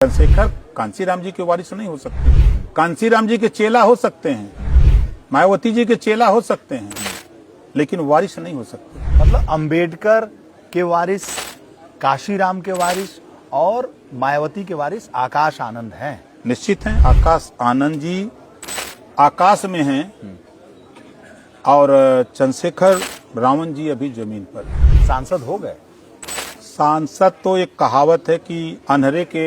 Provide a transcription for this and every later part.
चंद्रशेखर कांसीराम जी के वारिस नहीं हो सकते। कांसीराम जी के चेला हो सकते हैं, मायावती जी के चेला हो सकते हैं, लेकिन वारिस नहीं हो सकते। मतलब अंबेडकर के वारिस, काशीराम के वारिस और मायावती के वारिस आकाश आनंद हैं। निश्चित हैं। आकाश आनंद जी आकाश में हैं और चंद्रशेखर रावण जी अभी जमीन पर। सांसद हो गए। सांसद तो एक कहावत है कि अंधेरे के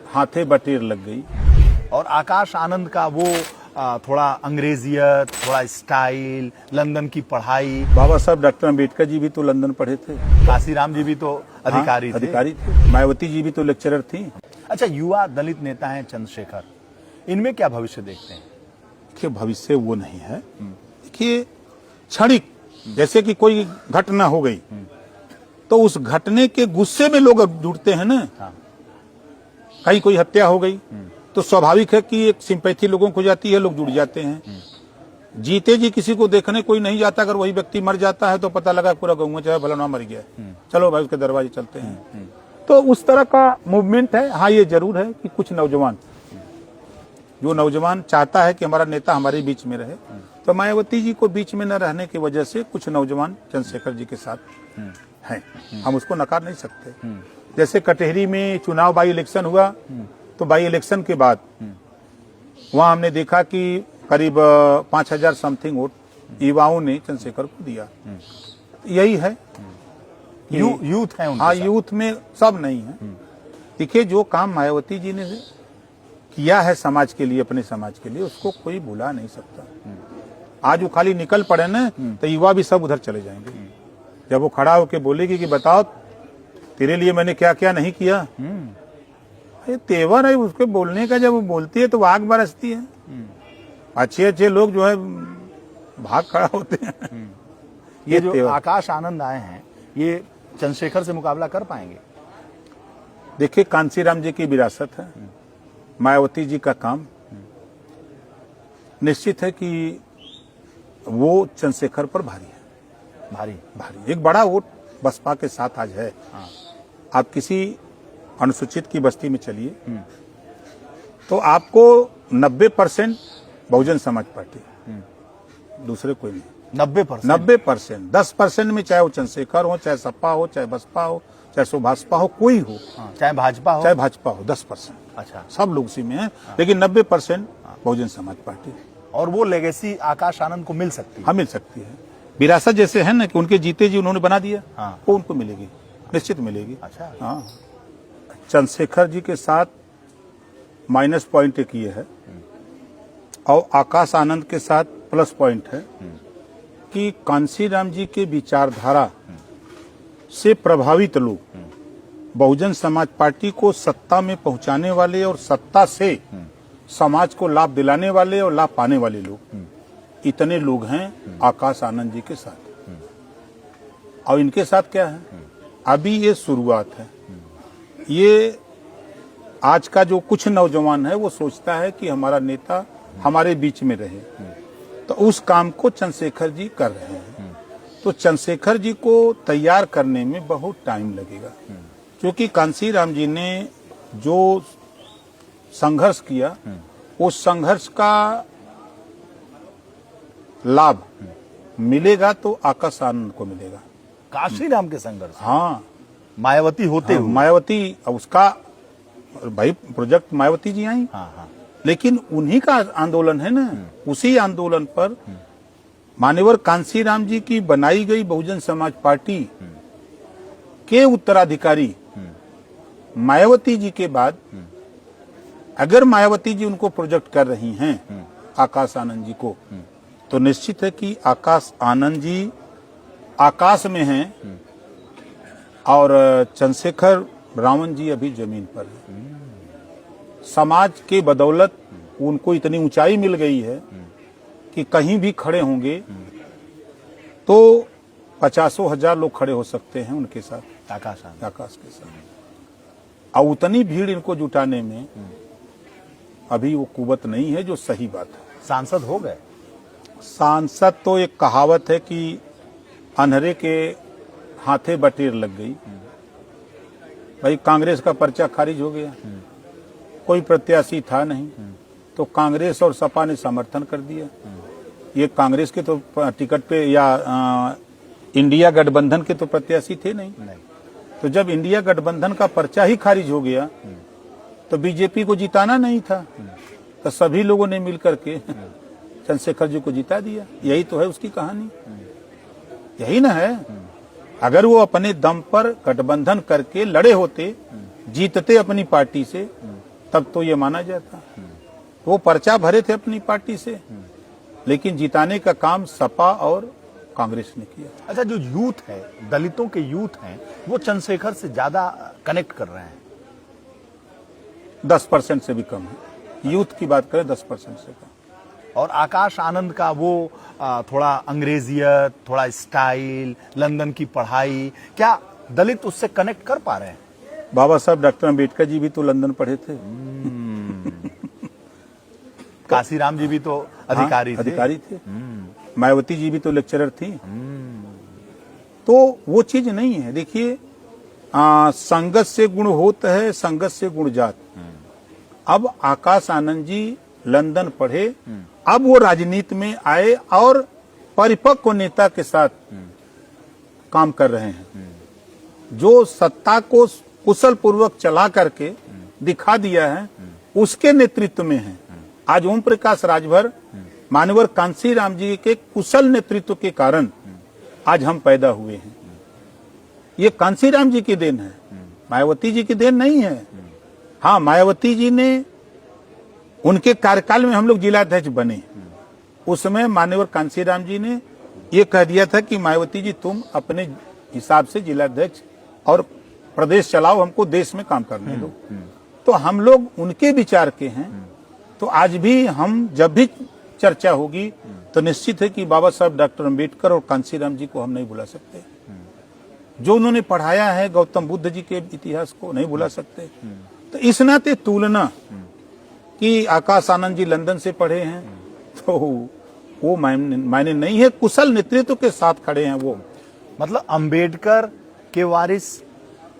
हाथे बटेर लग गई। और आकाश आनंद का वो थोड़ा अंग्रेजियत, थोड़ा स्टाइल, लंदन की पढ़ाई। बाबा साहब डॉक्टर अंबेडकर जी भी तो लंदन पढ़े थे। काशीराम जी भी तो अधिकारी थे। अधिकारी थे। मायावती जी भी तो लेक्चरर थी। अच्छा, युवा दलित नेता हैं चंद्रशेखर, इनमें क्या भविष्य देखते हैं? देखिए, भविष्य वो नहीं है। देखिए, क्षणिक जैसे कि कोई घटना हो गई तो उस घटने के गुस्से में लोग जुड़ते हैं ना। हाँ। कहीं कोई हत्या हो गई तो स्वाभाविक है कि एक सिंपैथी लोगों को जाती है, लोग जुड़ जाते हैं। जीते जी किसी को देखने कोई नहीं जाता, अगर वही व्यक्ति मर जाता है तो पता लगा पूरा गाँव चाहे भला मर गया, चलो भाई उसके दरवाजे चलते हैं। तो उस तरह का मूवमेंट है। हाँ, ये जरूर है कि कुछ नौजवान, जो नौजवान चाहता है कि हमारा नेता हमारे बीच में रहे, तो मायावती जी को बीच में न रहने की वजह से कुछ नौजवान चंद्रशेखर जी के साथ हैं। हम उसको नकार नहीं सकते। जैसे कटेहरी में चुनाव बाई इलेक्शन हुआ तो बाई इलेक्शन के बाद वहां हमने देखा कि करीब 5000 समथिंग वोट युवाओं ने चंद्रशेखर को दिया। यही है, यूथ है उनके हाँ, साथ। यूथ में सब नहीं है। देखिए, जो काम मायावती जी ने किया है समाज के लिए, अपने समाज के लिए, उसको कोई भुला नहीं सकता। आज वो खाली निकल पड़े ना तो युवा भी सब उधर चले जाएंगे। जब वो खड़ा होके बोलेगी कि बताओ तेरे लिए मैंने क्या क्या नहीं किया, ये तेवर है उसके बोलने का। जब वो बोलती है तो आग बरसती है। अच्छे अच्छे लोग जो है भाग खड़ा होते हैं। ये जो आकाश आनंद आए हैं, ये चंद्रशेखर से मुकाबला कर पाएंगे? देखिए, कांसीराम जी की विरासत है, मायावती जी का काम। निश्चित है कि वो चंद्रशेखर पर भारी है। भारी एक बड़ा वोट बसपा के साथ आज है। आप किसी अनुसूचित की बस्ती में चलिए तो आपको 90% बहुजन समाज पार्टी, दूसरे कोई नहीं। 90%। 10% में चाहे वो चंद्रशेखर हो, चाहे सपा हो, चाहे बसपा हो, चाहे सुभाषपा हो, कोई हो, चाहे भाजपा हो, 10%। अच्छा, सब लोग उसी में हैं, लेकिन 90% बहुजन समाज पार्टी। और वो लेगेसी आकाश आनंद को मिल सकती है। हाँ, मिल सकती है। विरासत जैसे है ना कि उनके जीते जी उन्होंने बना दिया, हाँ। वो उनको मिलेगी, निश्चित मिलेगी। अच्छा। हाँ, चंद्रशेखर जी के साथ माइनस पॉइंट एक ये है और आकाश आनंद के साथ प्लस पॉइंट है कि कांसीराम जी के विचारधारा से प्रभावित लोग, बहुजन समाज पार्टी को सत्ता में पहुंचाने वाले और सत्ता से समाज को लाभ दिलाने वाले और लाभ पाने वाले लोग, इतने लोग हैं आकाश आनंद जी के साथ। और इनके साथ क्या है, अभी ये शुरुआत है। ये आज का जो कुछ नौजवान है वो सोचता है कि हमारा नेता हमारे बीच में रहे, तो उस काम को चंद्रशेखर जी कर रहे हैं। तो चंद्रशेखर जी को तैयार करने में बहुत टाइम लगेगा, क्योंकि कांसीराम जी ने जो संघर्ष किया, उस संघर्ष का लाभ मिलेगा तो आकाश आनंद को मिलेगा। काशीराम के संघर्ष, हाँ, मायावती होते हुए। मायावती, उसका भाई प्रोजेक्ट मायावती जी आई, हाँ। लेकिन उन्हीं का आंदोलन है ना। उसी आंदोलन पर मान्यवर कांसीराम जी की बनाई गई बहुजन समाज पार्टी के उत्तराधिकारी मायावती जी के बाद अगर मायावती जी उनको प्रोजेक्ट कर रही हैं आकाश आनंद जी को, तो निश्चित है कि आकाश आनंद जी आकाश में हैं और चंद्रशेखर रावण जी अभी जमीन पर हैं। समाज के बदौलत उनको इतनी ऊंचाई मिल गई है कि कहीं भी खड़े होंगे तो 50,000 लोग खड़े हो सकते हैं उनके साथ, आकाश के साथ। और उतनी भीड़ इनको जुटाने में अभी वो कुवत नहीं है, जो सही बात है। सांसद हो गए। सांसद तो एक कहावत है कि अंधेरे के हाथे बटेर लग गई। भाई, कांग्रेस का पर्चा खारिज हो गया, कोई प्रत्याशी था नहीं, तो कांग्रेस और सपा ने समर्थन कर दिया। ये कांग्रेस के तो टिकट पे या इंडिया गठबंधन के तो प्रत्याशी थे नहीं। तो जब इंडिया गठबंधन का पर्चा ही खारिज हो गया तो बीजेपी को जिताना नहीं था, तो सभी लोगों ने मिलकर के चंद्रशेखर जी को जिता दिया। यही तो है उसकी कहानी, यही ना है। अगर वो अपने दम पर गठबंधन करके लड़े होते, जीतते अपनी पार्टी से, तब तो ये माना जाता। वो पर्चा भरे थे अपनी पार्टी से, लेकिन जिताने का काम सपा और कांग्रेस ने किया। अच्छा, जो यूथ है, दलितों के यूथ हैं, वो चंद्रशेखर से ज्यादा कनेक्ट कर रहे हैं। 10% से भी कम है। यूथ की बात करें 10% से कम। और आकाश आनंद का वो थोड़ा अंग्रेजियत, थोड़ा स्टाइल, लंदन की पढ़ाई, क्या दलित उससे कनेक्ट कर पा रहे हैं? बाबा साहब डॉक्टर अम्बेडकर जी भी तो लंदन पढ़े थे। काशीराम जी भी तो अधिकारी थे। मायावती जी भी तो लेक्चरर थी। तो वो चीज नहीं है। देखिए, संगत से गुण होत है, संगत से गुण जात। अब आकाश आनंद जी लंदन पढ़े, अब वो राजनीति में आए और परिपक्व नेता के साथ काम कर रहे हैं। जो सत्ता को कुशल पूर्वक चला करके दिखा दिया है, उसके नेतृत्व में है। आज ओम प्रकाश राजभर, मान्यवर कांशीराम जी के कुशल नेतृत्व के कारण आज हम पैदा हुए हैं। ये कांशीराम जी की देन है, मायावती जी की देन नहीं है। हाँ, मायावती जी ने, उनके कार्यकाल में हम लोग जिलाध्यक्ष बने। उस समय मान्यवर कांशीराम जी ने ये कह दिया था कि मायावती जी तुम अपने हिसाब से जिलाध्यक्ष और प्रदेश चलाओ, हमको देश में काम करने दो। तो हम लोग उनके विचार के हैं। तो आज भी हम जब भी चर्चा होगी तो निश्चित है कि बाबा साहब डॉक्टर अम्बेडकर और कांशीराम जी को हम नहीं भुला सकते। जो उन्होंने पढ़ाया है गौतम बुद्ध जी के इतिहास को नहीं भुला सकते। तो इस नाते तुलना कि आकाश आनंद जी लंदन से पढ़े हैं तो वो मायने नहीं है। कुशल नेतृत्व के साथ खड़े हैं वो। मतलब अंबेडकर के वारिस,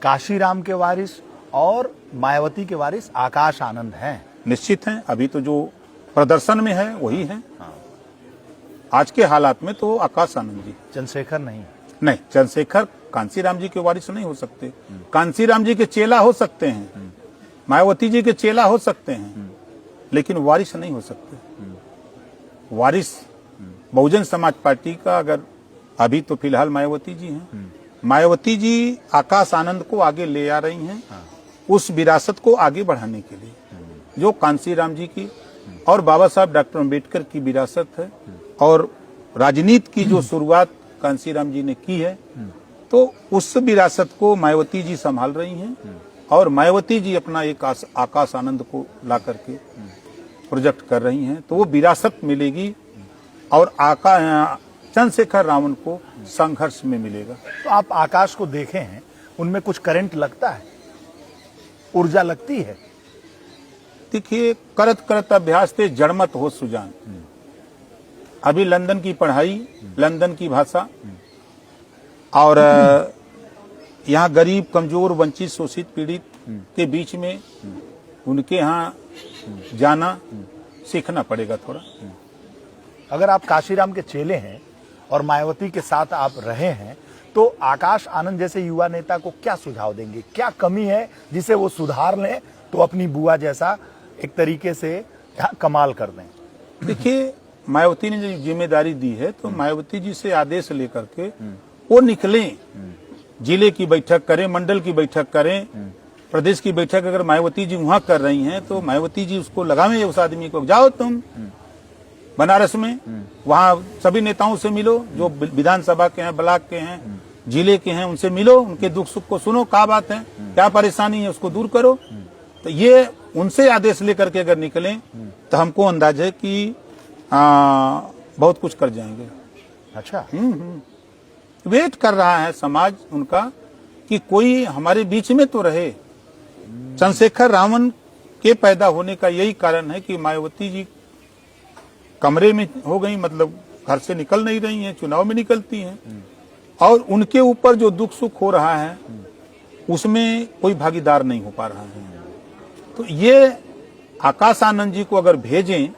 काशीराम के वारिस और मायावती के वारिस आकाश आनंद हैं। निश्चित हैं। अभी तो जो प्रदर्शन में है वही है। आज के हालात में तो आकाश आनंद जी, चंद्रशेखर नहीं। चंद्रशेखर कांशीराम जी के वारिस नहीं हो सकते। कांशीराम जी के चेला हो सकते हैं, मायावती जी के चेला हो सकते हैं, लेकिन वारिस नहीं हो सकते। वारिस बहुजन समाज पार्टी का अगर अभी तो फिलहाल मायावती जी हैं। मायावती जी आकाश आनंद को आगे ले आ रही हैं, उस विरासत को आगे बढ़ाने के लिए जो कांशीराम जी की और बाबा साहब डॉक्टर अम्बेडकर की विरासत है। और राजनीति की जो शुरुआत कांशीराम जी ने की है, तो उस विरासत को मायावती जी संभाल रही हैं। और मायावती जी अपना एक आकाश आनंद को ला करके प्रोजेक्ट कर रही हैं। तो वो विरासत मिलेगी और चंद्रशेखर रावण को संघर्ष में मिलेगा। तो आप आकाश को देखे हैं, उनमें कुछ करंट लगता है, ऊर्जा लगती है? देखिए, करत करत अभ्यास थे जड़मत हो सुजान। अभी लंदन की पढ़ाई, लंदन की भाषा और यहाँ गरीब, कमजोर, वंचित, शोषित, पीड़ित के बीच में उनके यहाँ जाना सीखना पड़ेगा थोड़ा। अगर आप काशीराम के चेले हैं और मायावती के साथ आप रहे हैं, तो आकाश आनंद जैसे युवा नेता को क्या सुझाव देंगे? क्या कमी है जिसे वो सुधार लें तो अपनी बुआ जैसा एक तरीके से कमाल कर दें? देखिए, मायावती ने जो जिम्मेदारी दी है, तो मायावती जी से आदेश लेकर के वो निकलें, जिले की बैठक करें, मंडल की बैठक करें, प्रदेश की बैठक अगर मायावती जी वहां कर रही हैं तो मायावती जी उसको लगावे, उस आदमी को, जाओ तुम बनारस में, वहां सभी नेताओं से मिलो, जो विधानसभा के हैं, ब्लॉक के हैं, जिले के हैं, उनसे मिलो, उनके दुख सुख को सुनो, क्या बात है, क्या परेशानी है, उसको दूर करो। तो ये उनसे आदेश लेकर के अगर निकलें तो हमको अंदाज है कि बहुत कुछ कर जाएंगे। अच्छा। वेट कर रहा है समाज उनका कि कोई हमारे बीच में तो रहे। चंद्रशेखर रावण के पैदा होने का यही कारण है कि मायावती जी कमरे में हो गई, मतलब घर से निकल नहीं रही हैं, चुनाव में निकलती हैं, और उनके ऊपर जो दुख सुख हो रहा है उसमें कोई भागीदार नहीं हो पा रहा है। तो ये आकाश आनंद जी को अगर भेजें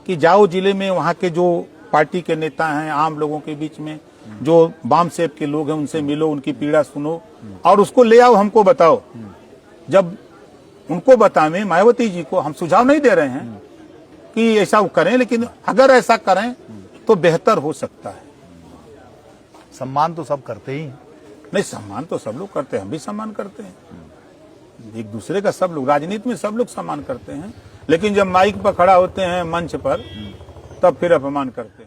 कि जाओ जिले में वहां के जो पार्टी के नेता हैं, आम लोगों के बीच में जो वाम सेब के लोग हैं, उनसे मिलो, उनकी पीड़ा सुनो और उसको ले आओ, हमको बताओ। जब उनको बतावें, मायावती जी को हम सुझाव नहीं दे रहे हैं कि ऐसा वो करें, लेकिन अगर ऐसा करें तो बेहतर हो सकता है। सम्मान तो सब करते ही हैं। नहीं, सम्मान तो सब लोग करते हैं, हम भी सम्मान करते हैं, एक दूसरे का सब लोग, राजनीति में सब लोग सम्मान करते हैं, लेकिन जब माइक पर खड़ा होते हैं मंच पर, तब फिर अपमान करते हैं।